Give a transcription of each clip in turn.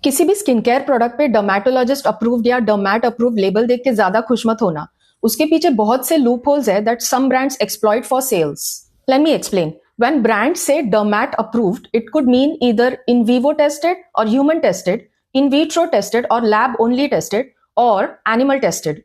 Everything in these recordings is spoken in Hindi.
किसी भी स्किन केयर प्रोडक्ट पे डर्मेटोलॉजिस्ट अप्रूव्ड या डर्मैट अप्रूव्ड लेबल देख के ज्यादा खुश मत होना। उसके पीछे बहुत से लूप होल्स है that some brands exploit for sales. Let me explain. When brands say dermat approved, it could mean either in vivo tested or human tested, in vitro tested or lab only tested, or animal tested.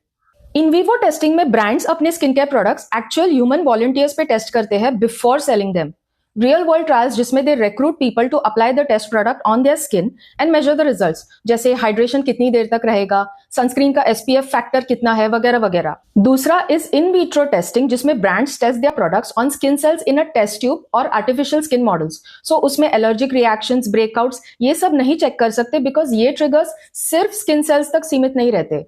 In vivo testing में ब्रांड्स अपने skin care products actual human volunteers पे टेस्ट करते हैं before selling them. Real world trials जिसमें they recruit people to apply the test product on their skin and measure the results, जैसे हाइड्रेशन कितनी देर तक रहेगा, सनस्क्रीन का एसपीएफ फैक्टर कितना है, वगैरह वगैरह। दूसरा इज इन विट्रो टेस्टिंग जिसमें brands test their products on skin cells in a test tube और आर्टिफिशियल स्किन मॉडल्स। सो उसमें एलर्जिक रिएक्शंस, ब्रेकआउट्स ये सब नहीं चेक कर सकते बिकॉज ये ट्रिगर्स सिर्फ स्किन सेल्स तक सीमित नहीं रहते।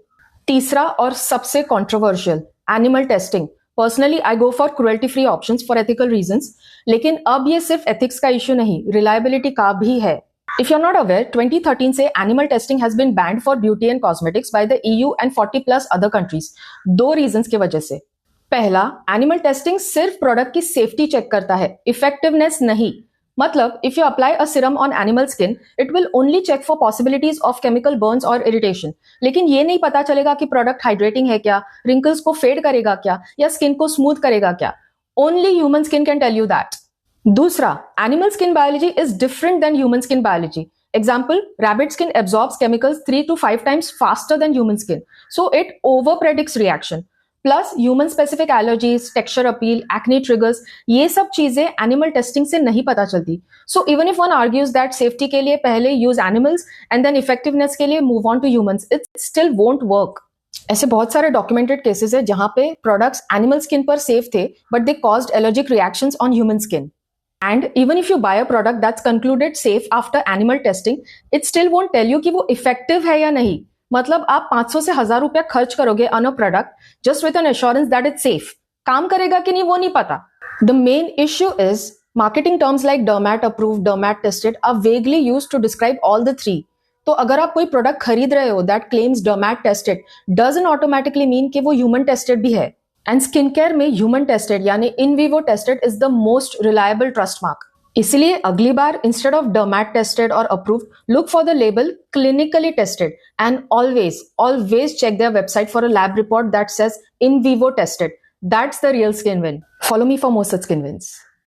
तीसरा और सबसे controversial, animal testing. Personally I go for cruelty free options for ethical reasons, लेकिन अब ये सिर्फ एथिक्स का इश्यू नहीं, रिलायबिलिटी का भी है। If you are not aware, 2013 से animal testing has been banned for beauty and cosmetics by the EU and 40+ other countries. दो रीजंस की वजह से। पहला, एनिमल टेस्टिंग सिर्फ प्रोडक्ट की सेफ्टी चेक करता है, इफेक्टिवनेस नहीं। मतलब if you apply a serum on animal skin, it will only check for possibilities of chemical burns और इरिटेशन, लेकिन ये नहीं पता चलेगा कि प्रोडक्ट हाइड्रेटिंग है क्या, रिंकल्स को फेड करेगा क्या, या स्किन को स्मूथ करेगा क्या। Only human skin can tell you that. दूसरा, animal skin biology is different than human skin biology. Example, rabbit skin absorbs chemicals 3 to 5 times faster than human skin, so it over predicts reaction. Plus human specific allergies, texture appeal, acne triggers, ये सब चीजें एनिमल टेस्टिंग से नहीं पता चलती। So even if one argues that safety के लिए पहले use animals and then effectiveness के लिए move on to humans, it still won't work. ऐसे बहुत सारे डॉक्यूमेंटेड केसेस है जहां पे प्रोडक्ट्स एनिमल स्किन पर सेफ थे but they caused allergic reactions on human skin. And even if you buy a product that's concluded safe after animal testing, it still won't tell you कि वो effective है या नहीं। मतलब आप 500 से 1000 रुपया खर्च करोगे on a product just with an assurance that it's safe, काम करेगा कि नहीं वो नहीं पता। The main issue is marketing terms like dermat approved, dermat tested are vaguely used to describe all the three. तो अगर आप कोई प्रोडक्ट खरीद रहे हो that claims dermat tested, doesn't automatically mean कि वो human tested भी है। एंड स्किन केयर में ह्यूमन टेस्टेड यानी in vivo tested is the most reliable trust mark. इसलिए अगली बार इंस्टेड ऑफ डर्मैट टेस्टेड और approved, look for the label clinically tested and always check their website for a lab report that says in vivo tested. That's the real skin win. Follow me for more such skin wins.